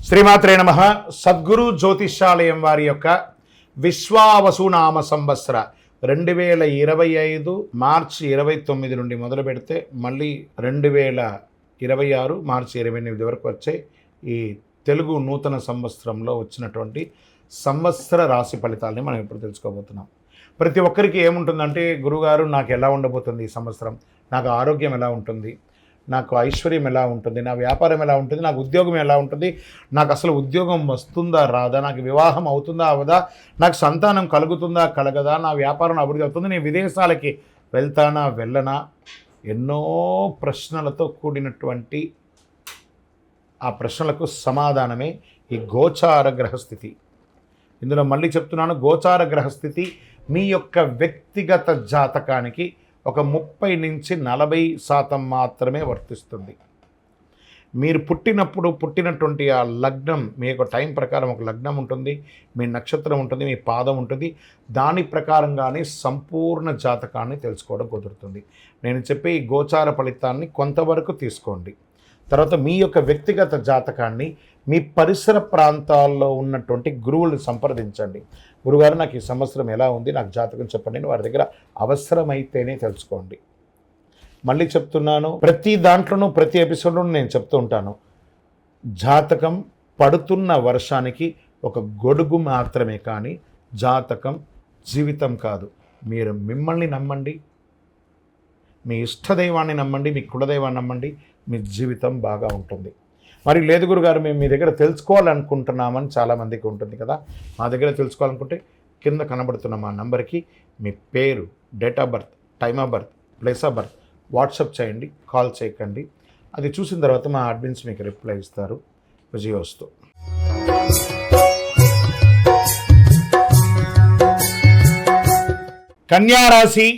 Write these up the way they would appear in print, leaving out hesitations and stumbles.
శ్రీమాత్రే నమః. సద్గురు జ్యోతిష్యాలయం వారి యొక్క విశ్వావసునామ సంవత్సర 2025 మార్చి 29 నుండి మొదలు పెడితే మళ్ళీ 2026 మార్చి 28 వరకు వచ్చే ఈ తెలుగు నూతన సంవత్సరంలో వచ్చినటువంటి సంవత్సర రాశి ఫలితాలని మనం ఇప్పుడు తెలుసుకోబోతున్నాం. ప్రతి ఒక్కరికి ఏముంటుందంటే, గురుగారు నాకు ఎలా ఉండబోతుంది ఈ సంవత్సరం, నాకు ఆరోగ్యం ఎలా ఉంటుంది, నాకు ఐశ్వర్యం ఎలా ఉంటుంది, నా వ్యాపారం ఎలా ఉంటుంది, నాకు ఉద్యోగం ఎలా ఉంటుంది, నాకు అసలు ఉద్యోగం వస్తుందా రాదా, నాకు వివాహం అవుతుందా అవదా, నాకు సంతానం కలుగుతుందా కలగదా, నా వ్యాపారం అభివృద్ధి అవుతుంది, నేను విదేశాలకి వెళ్తానా వెళ్ళనా, ఎన్నో ప్రశ్నలతో కూడినటువంటి ఆ ప్రశ్నలకు సమాధానమే ఈ గోచార గ్రహస్థితి. ఇందులో మళ్ళీ చెప్తున్నాను, గోచార గ్రహస్థితి మీ యొక్క వ్యక్తిగత జాతకానికి ఒక 30 నుంచి 40% మాత్రమే వర్తిస్తుంది. మీరు పుట్టినటువంటి ఆ లగ్నం, మీ యొక్క టైం ప్రకారం ఒక లగ్నం ఉంటుంది, మీ నక్షత్రం ఉంటుంది, మీ పాదం ఉంటుంది. దాని ప్రకారంగానే సంపూర్ణ జాతకాన్ని తెలుసుకోవడం కుదురుతుంది. నేను చెప్పే ఈ గోచార ఫలితాన్ని కొంతవరకు తీసుకోండి. తర్వాత మీ యొక్క వ్యక్తిగత జాతకాన్ని మీ పరిసర ప్రాంతాల్లో ఉన్నటువంటి గురువులను సంప్రదించండి. గురుగారు నాకు ఈ సంవత్సరం ఎలా ఉంది, నాకు జాతకం చెప్పండి అని వారి దగ్గర అవసరమైతేనే తెలుసుకోండి. మళ్ళీ చెప్తున్నాను, ప్రతి దాంట్లోనూ ప్రతి ఎపిసోడ్లోనూ నేను చెప్తూ ఉంటాను, జాతకం పడుతున్న వర్షానికి ఒక గొడుగు మాత్రమే, కానీ జాతకం జీవితం కాదు. మీరు మిమ్మల్ని నమ్మండి, మీ ఇష్టదైవాన్ని నమ్మండి, మీ కులదైవాన్ని నమ్మండి, మీ జీవితం బాగా ఉంటుంది. మరి లేదు గురుగారు మేము మీ దగ్గర తెలుసుకోవాలనుకుంటున్నామని చాలామందికి ఉంటుంది కదా. మా దగ్గర తెలుసుకోవాలనుకుంటే కింద కనబడుతున్న మా నంబర్కి మీ పేరు, date of birth, time of birth, place of birth WhatsApp చేయండి, కాల్ చేయకండి. అది చూసిన తర్వాత మా అడ్మిన్స్ మీకు రిప్లై ఇస్తారు. విజయోస్తు. కన్యారాశి,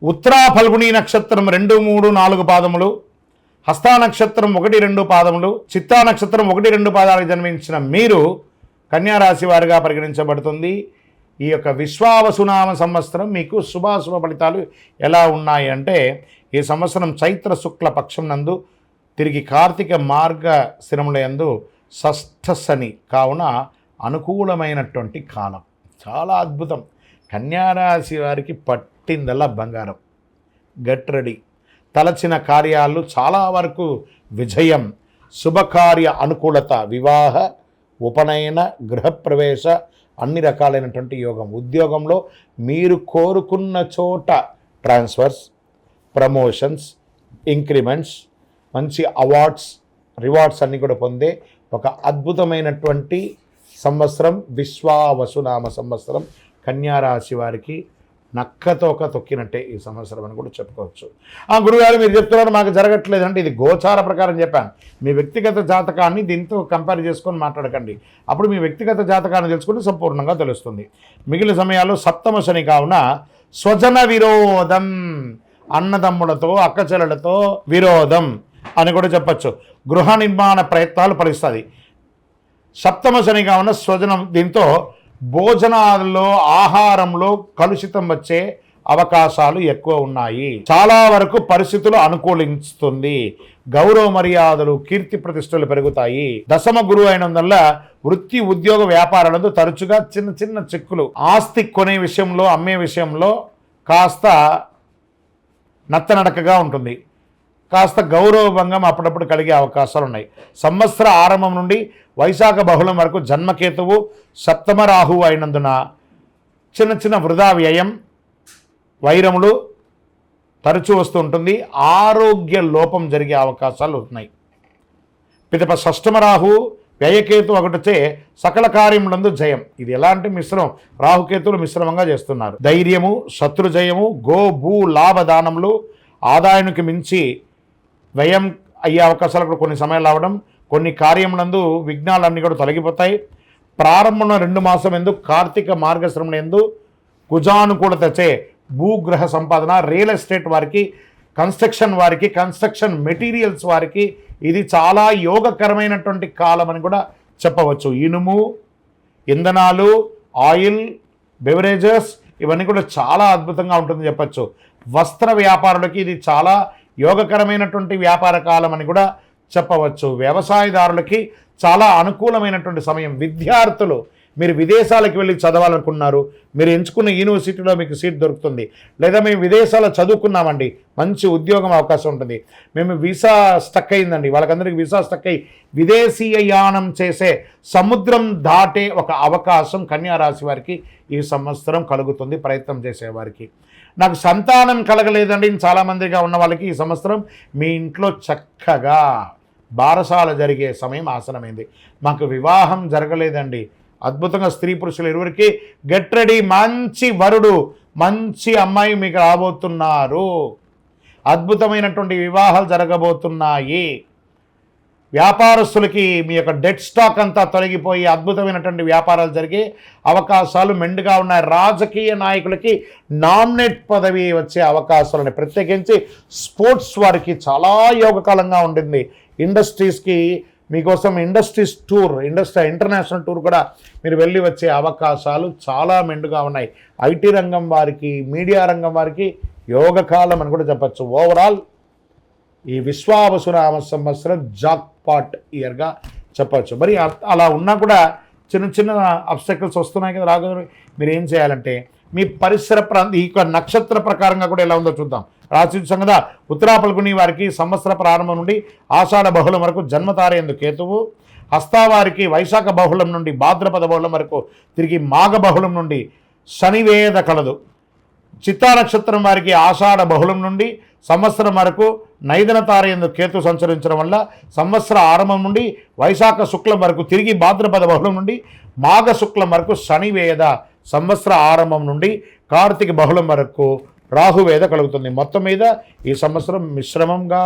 ఉత్తరా ఫల్గుణి నక్షత్రం 2, 3, 4 పాదములు, హస్తా నక్షత్రం 1, 2 పాదములు, చిత్తా నక్షత్రం 1, 2 పాదాలకు జన్మించిన మీరు కన్యారాశి వారిగా పరిగణించబడుతుంది. ఈ యొక్క విశ్వావసునామ సంవత్సరం మీకు శుభాశుభ ఫలితాలు ఎలా ఉన్నాయి అంటే, ఈ సంవత్సరం చైత్ర శుక్ల పక్షం నందు తిరిగి కార్తీక మార్గ శిరముల యందు షష్ఠ శని కావున అనుకూలమైనటువంటి కాలం. చాలా అద్భుతం. కన్యారాశి వారికి పట్టిందల్లా బంగారం. Get ready. తలచిన కార్యాలు చాలా వరకు విజయం, శుభకార్య అనుకూలత, వివాహ, ఉపనయన, గృహప్రవేశ, అన్ని రకాలైనటువంటి యోగం. ఉద్యోగంలో మీరు కోరుకున్న చోట ట్రాన్స్ఫర్స్, ప్రమోషన్స్, ఇంక్రిమెంట్స్, మంచి అవార్డ్స్, రివార్డ్స్ అన్నీ కూడా పొందే ఒక అద్భుతమైనటువంటి సంవత్సరం విశ్వావసునామ సంవత్సరం. కన్యారాశి వారికి నక్కతోక తొక్కినట్టే ఈ సంవత్సరం అని కూడా చెప్పుకోవచ్చు. గురుగారు మీరు చెప్తున్నారు మాకు జరగట్లేదంటే, ఇది గోచార ప్రకారం చెప్పాను. మీ వ్యక్తిగత జాతకాన్ని దీంతో కంపేర్ చేసుకొని మాట్లాడకండి. అప్పుడు మీ వ్యక్తిగత జాతకాన్ని తెలుసుకుంటే సంపూర్ణంగా తెలుస్తుంది. మిగిలిన సమయాల్లో సప్తమ శని కావున స్వజన విరోధం, అన్నదమ్ములతో అక్కచెల్లెలతో విరోధం అని కూడా చెప్పచ్చు. గృహ నిర్మాణ ప్రయత్నాలు ఫలిస్తుంది. సప్తమ శని కావున స్వజనం, దీంతో భోజనాల్లో ఆహారంలో కలుషితం వచ్చే అవకాశాలు ఎక్కువ ఉన్నాయి. చాలా వరకు పరిస్థితులు అనుకూలిస్తుంది. గౌరవ మర్యాదలు, కీర్తి ప్రతిష్టలు పెరుగుతాయి. దశమ గురువు అయినందువల్ల వృత్తి, ఉద్యోగ, వ్యాపారాలతో తరచుగా చిన్న చిన్న చిక్కులు, ఆస్తి కొనే విషయంలో, అమ్మే విషయంలో కాస్త నత్తనడకగా ఉంటుంది. కాస్త గౌరవభంగం అప్పుడప్పుడు కలిగే అవకాశాలు ఉన్నాయి. సంవత్సర ఆరంభం నుండి వైశాఖ బహుళం వరకు జన్మకేతువు సప్తమ రాహువు అయినందున చిన్న చిన్న వృధా వ్యయం, వైరములు తరచూ వస్తూ ఉంటుంది. ఆరోగ్య లోపం జరిగే అవకాశాలు ఉన్నాయి. పిదప షష్టమ రాహువు, వ్యయకేతు ఒకటిచే సకల కార్యములందు జయం. ఇది ఎలాంటి మిశ్రమం, రాహుకేతువులు మిశ్రమంగా చేస్తున్నారు. ధైర్యము, శత్రుజయము, గో భూ లాభదానములు, ఆదాయానికి మించి వ్యయం అయ్యే అవకాశాలు కూడా కొన్ని సమయాలు రావడం. కొన్ని కార్యములందు విఘ్నాలన్నీ కూడా తొలగిపోతాయి. ప్రారంభంలో 2 మాసం ఎందు కార్తీక మార్గశ్రమణ ఎందు కుజానుకూలతచే భూగ్రహ సంపాదన, రియల్ ఎస్టేట్ వారికి, కన్స్ట్రక్షన్ వారికి, కన్స్ట్రక్షన్ మెటీరియల్స్ వారికి ఇది చాలా యోగకరమైనటువంటి కాలం అని కూడా చెప్పవచ్చు. ఇనుము, ఇంధనాలు, ఆయిల్, బెవరేజెస్ ఇవన్నీ కూడా చాలా అద్భుతంగా ఉంటుందని చెప్పచ్చు. వస్త్ర వ్యాపారులకి ఇది చాలా యోగకరమైనటువంటి వ్యాపార కాలం అని కూడా చెప్పవచ్చు. వ్యవసాయదారులకి చాలా అనుకూలమైనటువంటి సమయం. విద్యార్థులు మీరు విదేశాలకు వెళ్ళి చదవాలనుకున్నారు, మీరు ఎంచుకున్న యూనివర్సిటీలో మీకు సీట్ దొరుకుతుంది. లేదా మేము విదేశాల్లో చదువుకున్నామండి, మంచి ఉద్యోగం అవకాశం ఉంటుంది. మేము వీసా స్టక్ అయిందండి, వాళ్ళకందరికీ వీసా స్టక్ అయ్యి విదేశీయ యానం చేసే, సముద్రం దాటే ఒక అవకాశం కన్యా రాశి వారికి ఈ సంవత్సరం కలుగుతుంది. ప్రయత్నం చేసేవారికి. నాకు సంతానం కలగలేదండి చాలామందిగా ఉన్న వాళ్ళకి ఈ సంవత్సరం మీ ఇంట్లో చక్కగా బారసాల జరిగే సమయం ఆసనమైంది. మాకు వివాహం జరగలేదండి, అద్భుతంగా స్త్రీ పురుషులు ఇరువురికి గెట్ రెడీ, మంచి వరుడు మంచి అమ్మాయి మీకు రాబోతున్నారు. అద్భుతమైనటువంటి వివాహాలు జరగబోతున్నాయి. వ్యాపారస్తులకి మీ యొక్క డెట్ స్టాక్ అంతా తొలగిపోయి అద్భుతమైనటువంటి వ్యాపారాలు జరిగే అవకాశాలు మెండుగా ఉన్నాయి. రాజకీయ నాయకులకి నామినేట్ పదవి వచ్చే అవకాశాలు, ప్రత్యేకించి స్పోర్ట్స్ వారికి చాలా యోగకాలంగా ఉంటుంది. ఇండస్ట్రీస్కి మీకోసం ఇండస్ట్రీస్ టూర్, ఇంటర్నేషనల్ టూర్ కూడా మీరు వెళ్ళి వచ్చే అవకాశాలు చాలా మెండుగా ఉన్నాయి. ఐటీ రంగం వారికి, మీడియా రంగం వారికి యోగకాలం అని కూడా చెప్పచ్చు. ఓవరాల్ ఈ విశ్వావసునామ సంవత్సరం జాక్పాట్ ఇయర్గా చెప్పచ్చు. మరి అలా ఉన్నా కూడా చిన్న చిన్న అబ్స్టకిల్స్ వస్తున్నాయి కదా రాఘవ. మీరు ఏం చేయాలంటే మీ పరిసర ప్రాంతం ఈ నక్షత్ర ప్రకారంగా కూడా ఎలా ఉందో చూద్దాం. రాశి సంగత ఉత్తరా పల్గుని వారికి సంవత్సర ప్రారంభం నుండి ఆషాఢ బహుళం వరకు జన్మతారేందు కేతువు, హస్తావారికి వైశాఖ బహుళం నుండి భాద్రపద బహుళం వరకు తిరిగి మాఘ బహుళం నుండి శనివేద కలదు. చిత్తా నక్షత్రం వారికి ఆషాఢ బహుళం నుండి సంవత్సరం వరకు నైదన తారయందు కేతు సంచరించడం వల్ల సంవత్సర ఆరంభం నుండి వైశాఖ శుక్లం వరకు తిరిగి భాద్రపద బహుళం నుండి మాఘ శుక్లం వరకు శనివేద, సంవత్సర ఆరంభం నుండి కార్తీక బహుళం వరకు రాహువేద కలుగుతుంది. మొత్తం మీద ఈ సంవత్సరం మిశ్రమంగా,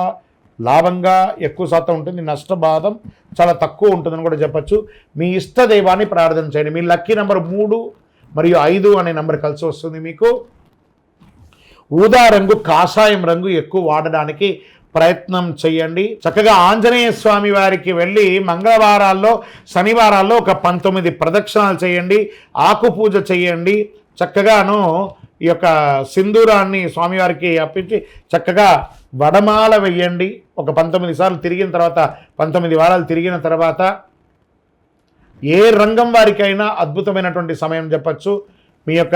లాభంగా ఎక్కువ శాతం ఉంటుంది, నష్టబాధం చాలా తక్కువ ఉంటుందని కూడా చెప్పచ్చు. మీ ఇష్ట దైవాన్ని ప్రార్థన చేయండి. మీ లక్కీ నెంబర్ 3 మరియు 5 అనే నెంబర్ కలిసి వస్తుంది. మీకు ఊదా రంగు, కాషాయం రంగు ఎక్కువ వాడడానికి ప్రయత్నం చేయండి. చక్కగా ఆంజనేయ స్వామి వారికి వెళ్ళి మంగళవారాల్లో, శనివారాల్లో ఒక 19 ప్రదక్షిణాలు చేయండి, ఆకు పూజ చేయండి. చక్కగాను ఈ యొక్క సింధూరాన్ని స్వామివారికి అప్పించి చక్కగా వడమాల వెయ్యండి. ఒక 19 సార్లు తిరిగిన తర్వాత, 19 వారాలు తిరిగిన తర్వాత ఏ రంగం వారికైనా అద్భుతమైనటువంటి సమయం చెప్పచ్చు. మీ యొక్క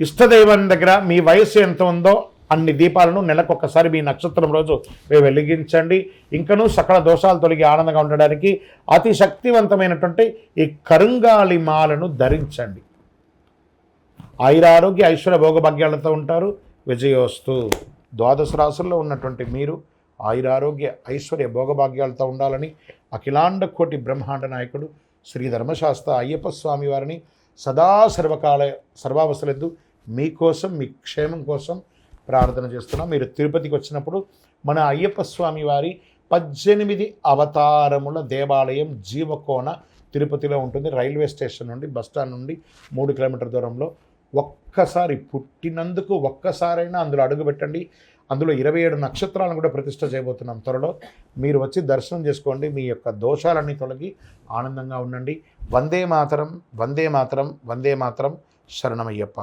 ఇష్టదైవం దగ్గర మీ వయస్సు ఎంత ఉందో అన్ని దీపాలను నెలకొకసారి మీ నక్షత్రం రోజు వెలిగించండి. ఇంకనూ సకల దోషాలు తొలగి ఆనందంగా ఉండడానికి అతి శక్తివంతమైనటువంటి ఈ కరుంగాలి మాలను ధరించండి. ఆయురారోగ్య ఐశ్వర్య భోగభాగ్యాలతో ఉంటారు. విజయోస్తు. 12 రాశుల్లో ఉన్నటువంటి మీరు ఆయురారోగ్య ఐశ్వర్య భోగభాగ్యాలతో ఉండాలని అఖిలాండ కోటి బ్రహ్మాండ నాయకుడు శ్రీ ధర్మశాస్త్ర అయ్యప్ప స్వామి వారిని సదా సర్వావసరందు మీకోసం, మీ క్షేమం కోసం ప్రార్థన చేస్తున్నాం. మీరు తిరుపతికి వచ్చినప్పుడు మన అయ్యప్ప స్వామి వారి 18 అవతారముల దేవాలయం జీవకోన తిరుపతిలో ఉంటుంది. రైల్వే స్టేషన్ నుండి, బస్టాండ్ నుండి 3 కిలోమీటర్ల దూరంలో. ఒక్కసారి పుట్టినందుకు ఒక్కసారైనా అందులో అడుగుపెట్టండి. అందులో 27 నక్షత్రాలను కూడా ప్రతిష్ఠ చేయబోతున్నాం త్వరలో. మీరు వచ్చి దర్శనం చేసుకోండి. మీ యొక్క దోషాలన్నీ తొలగి ఆనందంగా ఉండండి. వందే మాతరం, వందే మాతరం, వందే మాతరం. శరణమయ్యప్ప.